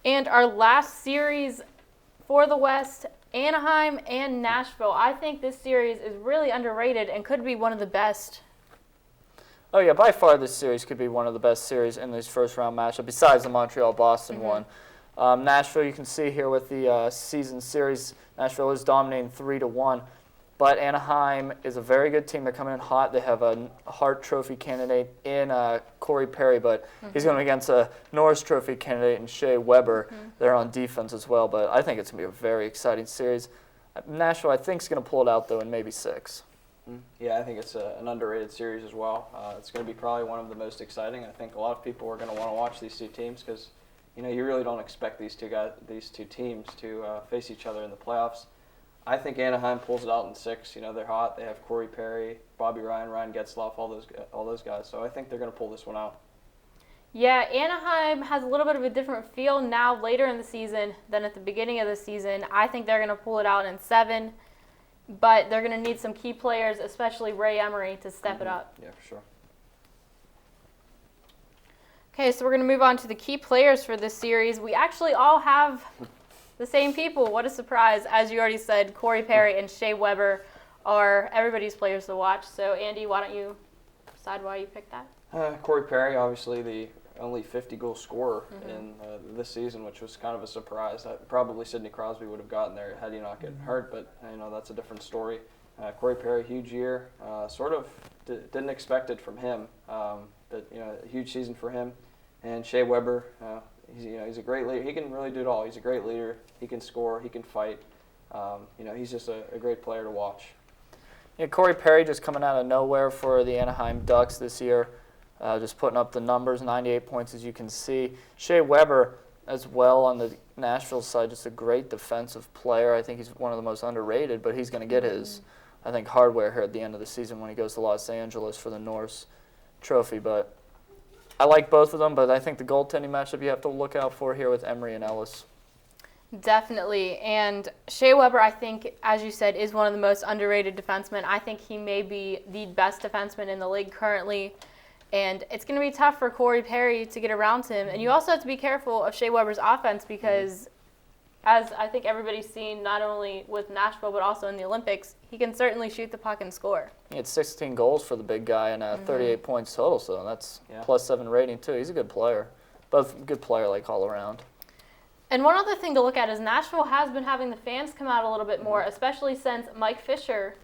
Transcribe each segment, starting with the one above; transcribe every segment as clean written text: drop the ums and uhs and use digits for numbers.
And our last series for the West, Anaheim and Nashville. I think this series is really underrated and could be one of the best. Oh, yeah, by far this series could be one of the best series in this first-round matchup, besides the Montreal-Boston one. Nashville, you can see here with the season series, Nashville is dominating 3-1. But Anaheim is a very good team. They're coming in hot. They have a Hart Trophy candidate in Corey Perry, but he's going against a Norris Trophy candidate in Shea Weber. They're on defense as well, but I think it's going to be a very exciting series. Nashville, I think, is going to pull it out, though, in maybe 6. Yeah, I think it's an underrated series as well. It's going to be probably one of the most exciting. I think a lot of people are going to want to watch these two teams because, you really don't expect these two teams to face each other in the playoffs. I think Anaheim pulls it out in 6. They're hot. They have Corey Perry, Bobby Ryan, Ryan Getzlaf, all those guys. So I think they're going to pull this one out. Yeah, Anaheim has a little bit of a different feel now later in the season than at the beginning of the season. I think they're going to pull it out in 7. But they're going to need some key players, especially Ray Emery, to step it up. Yeah, for sure. Okay, so we're going to move on to the key players for this series. We actually all have the same people. What a surprise. As you already said, Corey Perry and Shea Weber are everybody's players to watch. So, Andy, why don't you decide why you picked that? Corey Perry, obviously the only 50-goal scorer in this season, which was kind of a surprise. Probably Sidney Crosby would have gotten there had he not gotten hurt, but that's a different story. Corey Perry, huge year. Sort of didn't expect it from him, but a huge season for him. And Shea Weber, he's a great leader. He can really do it all. He's a great leader. He can score. He can fight. He's just a great player to watch. Yeah, Corey Perry just coming out of nowhere for the Anaheim Ducks this year. Just putting up the numbers, 98 points as you can see. Shea Weber as well on the Nashville side, just a great defensive player. I think he's one of the most underrated, but he's going to get his, I think, hardware here at the end of the season when he goes to Los Angeles for the Norris Trophy. But I like both of them, but I think the goaltending matchup you have to look out for here with Emery and Ellis. Definitely. And Shea Weber, I think, as you said, is one of the most underrated defensemen. I think he may be the best defenseman in the league currently. And it's going to be tough for Corey Perry to get around him. And you also have to be careful of Shea Weber's offense because, as I think everybody's seen, not only with Nashville but also in the Olympics, he can certainly shoot the puck and score. He had 16 goals for the big guy and 38 points total, so that's +7 rating too. He's a good player. Both good player like all around. And one other thing to look at is Nashville has been having the fans come out a little bit more, especially since Mike Fisher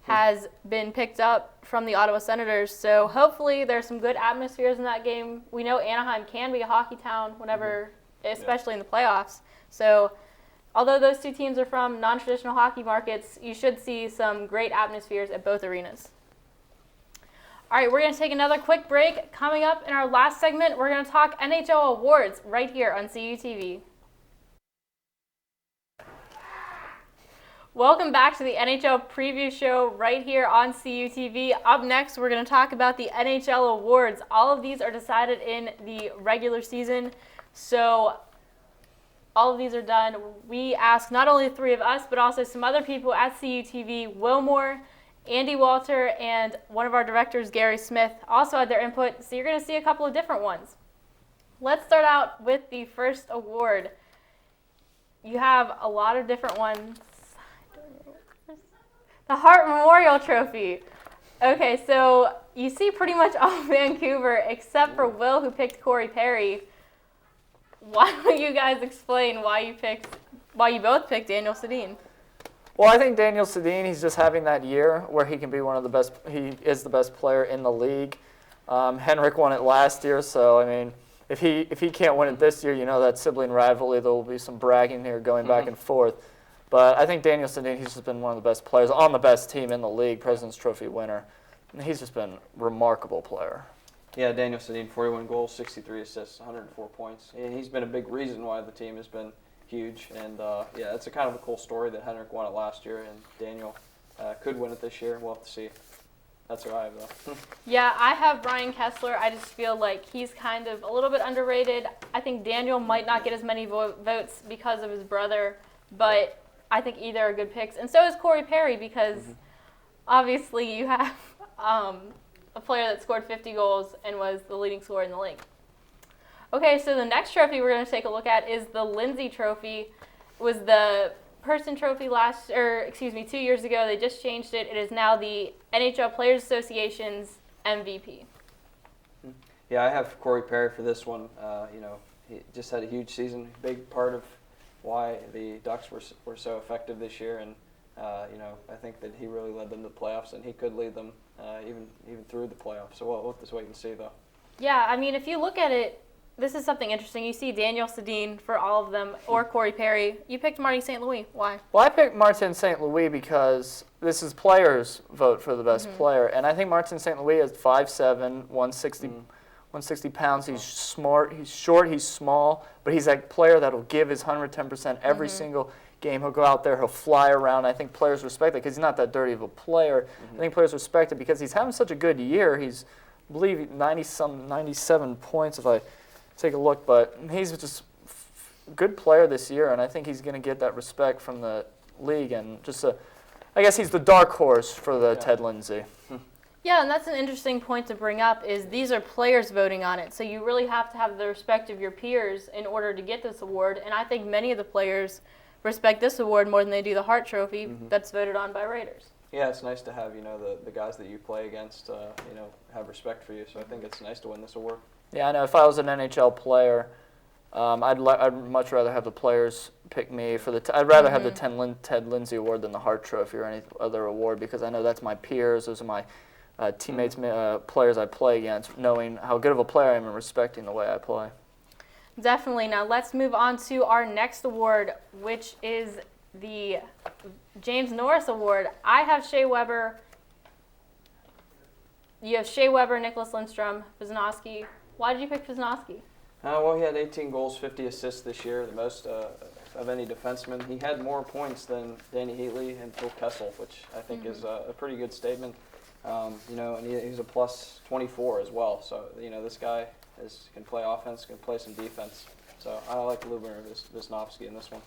has been picked up from the Ottawa Senators. So hopefully there's some good atmospheres in that game. We know Anaheim can be a hockey town whenever, especially in the playoffs. So although those two teams are from non-traditional hockey markets, you should see some great atmospheres at both arenas. All right, we're going to take another quick break. Coming up in our last segment, we're going to talk NHL Awards right here on CUTV. Welcome back to the NHL preview show right here on CUTV. Up next, we're going to talk about the NHL Awards. All of these are decided in the regular season, so all of these are done. We asked not only the three of us, but also some other people at CUTV, Wilmore, Andy Walter, and one of our directors, Gary Smith, also had their input, so you're going to see a couple of different ones. Let's start out with the first award. You have a lot of different ones. The Hart Memorial Trophy. Okay, so you see pretty much all Vancouver except for Will, who picked Corey Perry. Why don't you guys explain why you both picked Daniel Sedin? Well, I think Daniel Sedin, he's just having that year where he can be one of the best. He is the best player in the league. Henrik won it last year, so I mean, if he can't win it this year, that sibling rivalry, there will be some bragging here going back and forth. But I think Daniel Sedin, he's just been one of the best players on the best team in the league, President's Trophy winner. And he's just been a remarkable player. Yeah, Daniel Sedin, 41 goals, 63 assists, 104 points. And he's been a big reason why the team has been huge. And, it's a kind of a cool story that Henrik won it last year, and Daniel could win it this year. We'll have to see. That's who I have, though. Yeah, I have Brian Kessler. I just feel like he's kind of a little bit underrated. I think Daniel might not get as many votes because of his brother, but I think either are good picks. And so is Corey Perry because obviously you have a player that scored 50 goals and was the leading scorer in the league. Okay, so the next trophy we're going to take a look at is the Lindsay Trophy. It was the Person Trophy 2 years ago. They just changed it. It is now the NHL Players Association's MVP. Yeah, I have Corey Perry for this one. He just had a huge season, big part of why the Ducks were so effective this year, and I think that he really led them to the playoffs, and he could lead them even through the playoffs. So we'll have to wait and see, though. Yeah, I mean, if you look at it, this is something interesting. You see Daniel Sedin for all of them, or Corey Perry. You picked Marty St. Louis. Why? Well, I picked Martin St. Louis because this is players' vote for the best player, and I think Martin St. Louis is 5'7", 160 pounds. He's smart. He's short. He's small, but he's that player that'll give his 110% every single game. He'll go out there. He'll fly around. I think players respect that because he's not that dirty of a player. I think players respect it because he's having such a good year. He's, I believe, 97 points if I take a look, but he's just a good player this year, and I think he's going to get that respect from the league, and I guess he's the dark horse for the Ted Lindsay. Yeah, and that's an interesting point to bring up is these are players voting on it, so you really have to have the respect of your peers in order to get this award, and I think many of the players respect this award more than they do the Hart Trophy that's voted on by Raiders. Yeah, it's nice to have the guys that you play against have respect for you, so I think it's nice to win this award. Yeah, I know. If I was an NHL player, I'd much rather have the players pick me for the. I'd rather have the Ted Lindsay Award than the Hart Trophy or any other award because I know that's my peers. Those are my teammates, players I play against, knowing how good of a player I am and respecting the way I play. Definitely. Now let's move on to our next award, which is the James Norris Award. I have Shea Weber. You have Shea Weber, Nicholas Lindstrom, Wisniewski. Why did you pick Wisniewski? Well, he had 18 goals, 50 assists this year, the most of any defenseman. He had more points than Danny Heatley and Phil Kessel, which I think is a pretty good statement. And he's a plus 24 as well. So, this guy can play offense, can play some defense. So I like Lubner Wisniewski in this one.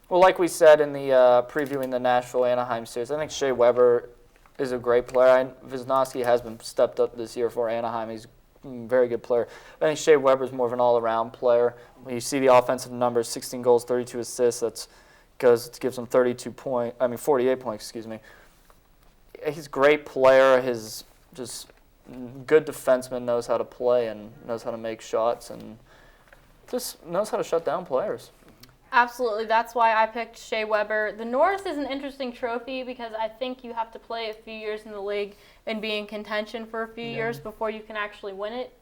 Well, like we said in the previewing the Nashville-Anaheim series, I think Shea Weber is a great player. Wisniewski has been stepped up this year for Anaheim. He's a very good player. I think Shea Weber is more of an all-around player. When you see the offensive numbers, 16 goals, 32 assists, gives him 48 points, He's a great player. He's just good defenseman, knows how to play and knows how to make shots and just knows how to shut down players. Absolutely. That's why I picked Shea Weber. The Norris is an interesting trophy because I think you have to play a few years in the league and be in contention for a few years before you can actually win it.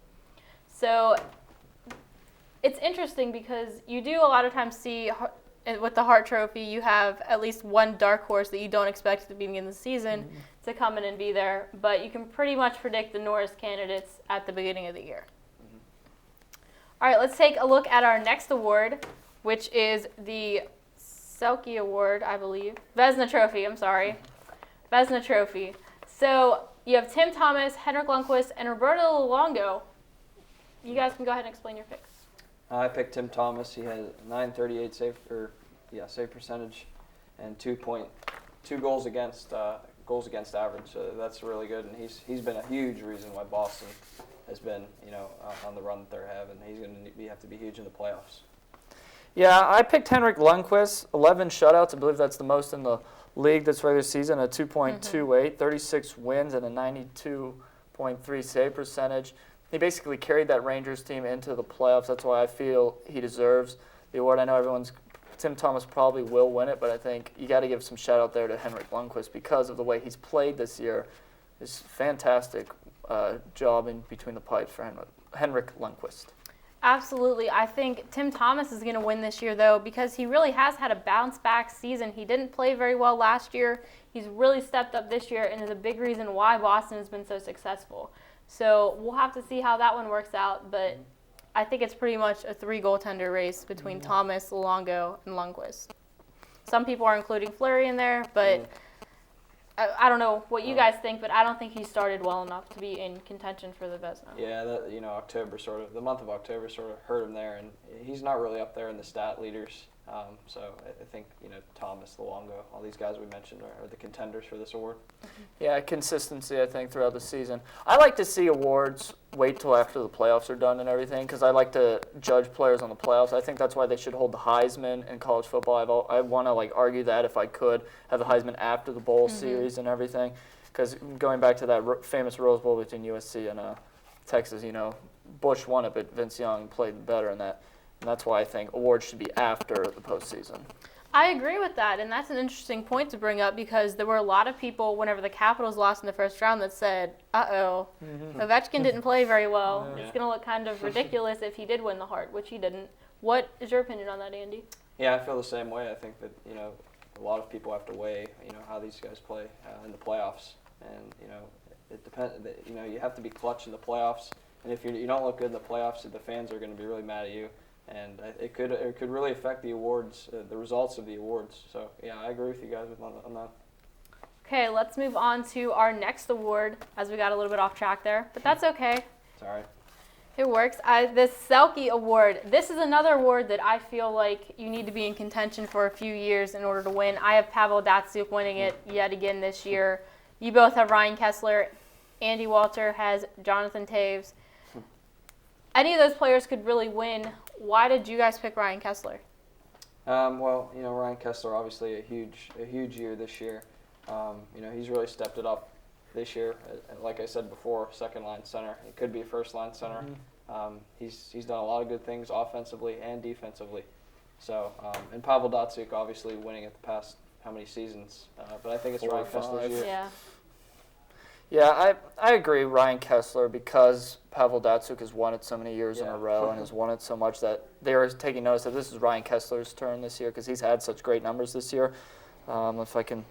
So it's interesting because you do a lot of times see with the Hart Trophy, you have at least one dark horse that you don't expect at the beginning of the season to come in and be there, but you can pretty much predict the Norris candidates at the beginning of the year. All right, let's take a look at our next award, which is the Selke Award, I believe. Vezina Trophy, I'm sorry. Vezina Trophy. So you have Tim Thomas, Henrik Lundqvist, and Roberto Luongo. You guys can go ahead and explain your picks. I picked Tim Thomas. He had 938 save percentage and 2 goals against average. So that's really good, and he's been a huge reason why Boston has been on the run that they're having. He's going to have to be huge in the playoffs. Yeah, I picked Henrik Lundqvist, 11 shutouts. I believe that's the most in the league this regular season, a 2.28, 36 wins, and a 92.3 save percentage. He basically carried that Rangers team into the playoffs. That's why I feel he deserves the award. I know Tim Thomas probably will win it, but I think you got to give some shout out there to Henrik Lundqvist because of the way he's played this year. It's fantastic job in between the pipes for Henrik Lundqvist. Absolutely. I think Tim Thomas is going to win this year, though, because he really has had a bounce-back season. He didn't play very well last year. He's really stepped up this year and is a big reason why Boston has been so successful. So we'll have to see how that one works out, but I think it's pretty much a 3-goaltender race between Thomas, Luongo, and Lundqvist. Some people are including Fleury in there, but I don't know what you guys think, but I don't think he started well enough to be in contention for the Vezina. Yeah, the month of October sort of hurt him there, and he's not really up there in the stat leaders So I think, Thomas, Luongo, all these guys we mentioned are the contenders for this award. Yeah, consistency, I think, throughout the season. I like to see awards wait till after the playoffs are done and everything, because I like to judge players on the playoffs. I think that's why they should hold the Heisman in college football. I want to argue that if I could have the Heisman after the bowl series and everything, because going back to that famous Rose Bowl between USC and Texas, Bush won it, but Vince Young played better in that. And that's why I think awards should be after the postseason. I agree with that, and that's an interesting point to bring up because there were a lot of people, whenever the Capitals lost in the first round, that said, Ovechkin didn't play very well. Yeah. It's going to look kind of ridiculous if he did win the Hart, which he didn't. What is your opinion on that, Andy? Yeah, I feel the same way. I think that, a lot of people have to weigh, how these guys play in the playoffs. And, it depends, you have to be clutch in the playoffs. And if you don't look good in the playoffs, the fans are going to be really mad at you. And it could really affect the awards, the results of the awards. So, yeah, I agree with you guys on that. Okay, let's move on to our next award, as we got a little bit off track there. But that's okay. It's all right. It works. The Selke Award. This is another award that I feel like you need to be in contention for a few years in order to win. I have Pavel Datsyuk winning it yet again this year. You both have Ryan Kessler. Andy Walter has Jonathan Taves. Any of those players could really win. Why did you guys pick Ryan Kessler? Well, Ryan Kessler, obviously a huge year this year. He's really stepped it up this year. Like I said before, second-line center. He could be a first-line center. He's done a lot of good things offensively and defensively. So, and Pavel Datsyuk obviously winning it the past how many seasons? But I think it's Ryan Kessler's year. Yeah. Yeah, I agree, Ryan Kessler, because Pavel Datsyuk has won it so many years in a row and has won it so much that they are taking notice that this is Ryan Kessler's turn this year because he's had such great numbers this year. If I can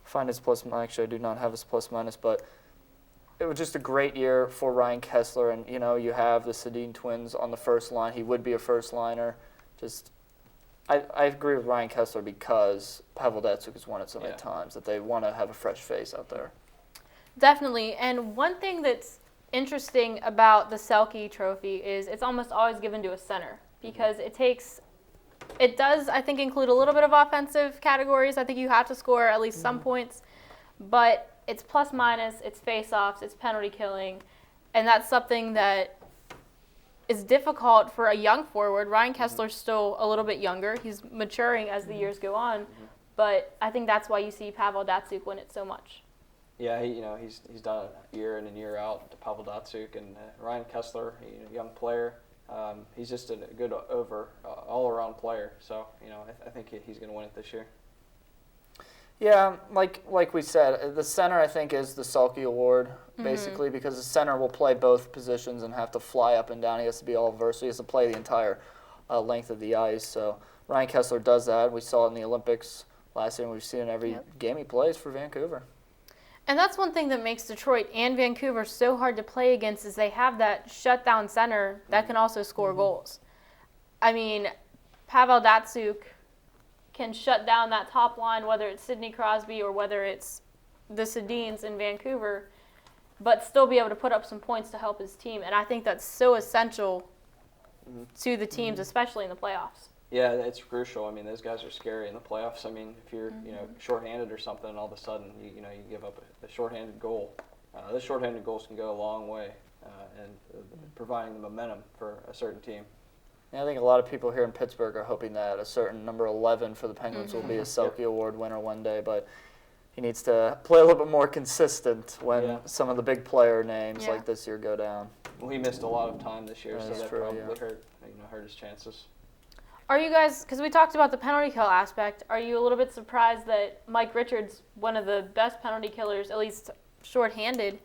find his plus, actually I do not have his plus minus, but it was just a great year for Ryan Kessler. And, you have the Sedin twins on the first line. He would be a first liner. I agree with Ryan Kessler because Pavel Datsyuk has won it so many times that they want to have a fresh face out there. Definitely. And one thing that's interesting about the Selke Trophy is it's almost always given to a center because it does, I think, include a little bit of offensive categories. I think you have to score at least some points, but it's plus minus, it's face-offs, it's penalty killing, and that's something that is difficult for a young forward. Ryan Kessler's still a little bit younger. He's maturing as the years go on, but I think that's why you see Pavel Datsyuk win it so much. Yeah, he's done it year in and year out to Pavel Datsyuk and Ryan Kessler, young player. He's just a good all-around player. So I think he's going to win it this year. Yeah, like we said, the center I think is the Selke Award basically because the center will play both positions and have to fly up and down. He has to be all versatile. He has to play the entire length of the ice. So Ryan Kessler does that. We saw it in the Olympics last year, and we've seen it in every game he plays for Vancouver. And that's one thing that makes Detroit and Vancouver so hard to play against is they have that shutdown center that can also score goals. I mean, Pavel Datsyuk can shut down that top line, whether it's Sidney Crosby or whether it's the Sedins in Vancouver, but still be able to put up some points to help his team. And I think that's so essential to the teams, especially in the playoffs. Yeah, it's crucial. I mean, those guys are scary in the playoffs. I mean, if you're shorthanded or something, and all of a sudden you give up a shorthanded goal, those shorthanded goals can go a long way in providing the momentum for a certain team. Yeah, I think a lot of people here in Pittsburgh are hoping that a certain number 11 for the Penguins will be a Selke Award winner one day, but he needs to play a little bit more consistent when some of the big player names like this year go down. Well, he missed a lot of time this year, so that probably hurt his chances. Are you guys, because we talked about the penalty kill aspect, are you a little bit surprised that Mike Richards, one of the best penalty killers, at least shorthanded,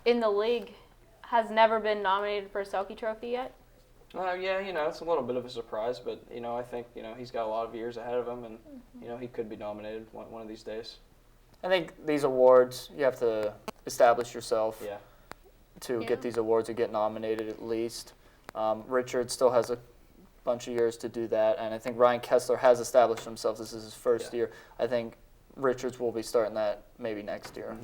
in the league, has never been nominated for a Selke Trophy yet? Yeah, it's a little bit of a surprise, but, I think, he's got a lot of years ahead of him, and, he could be nominated one of these days. I think these awards, you have to establish yourself to get these awards or get nominated at least. Richards still has a bunch of years to do that, and I think Ryan Kessler has established himself. This is his first year. I think Richards will be starting that maybe next year.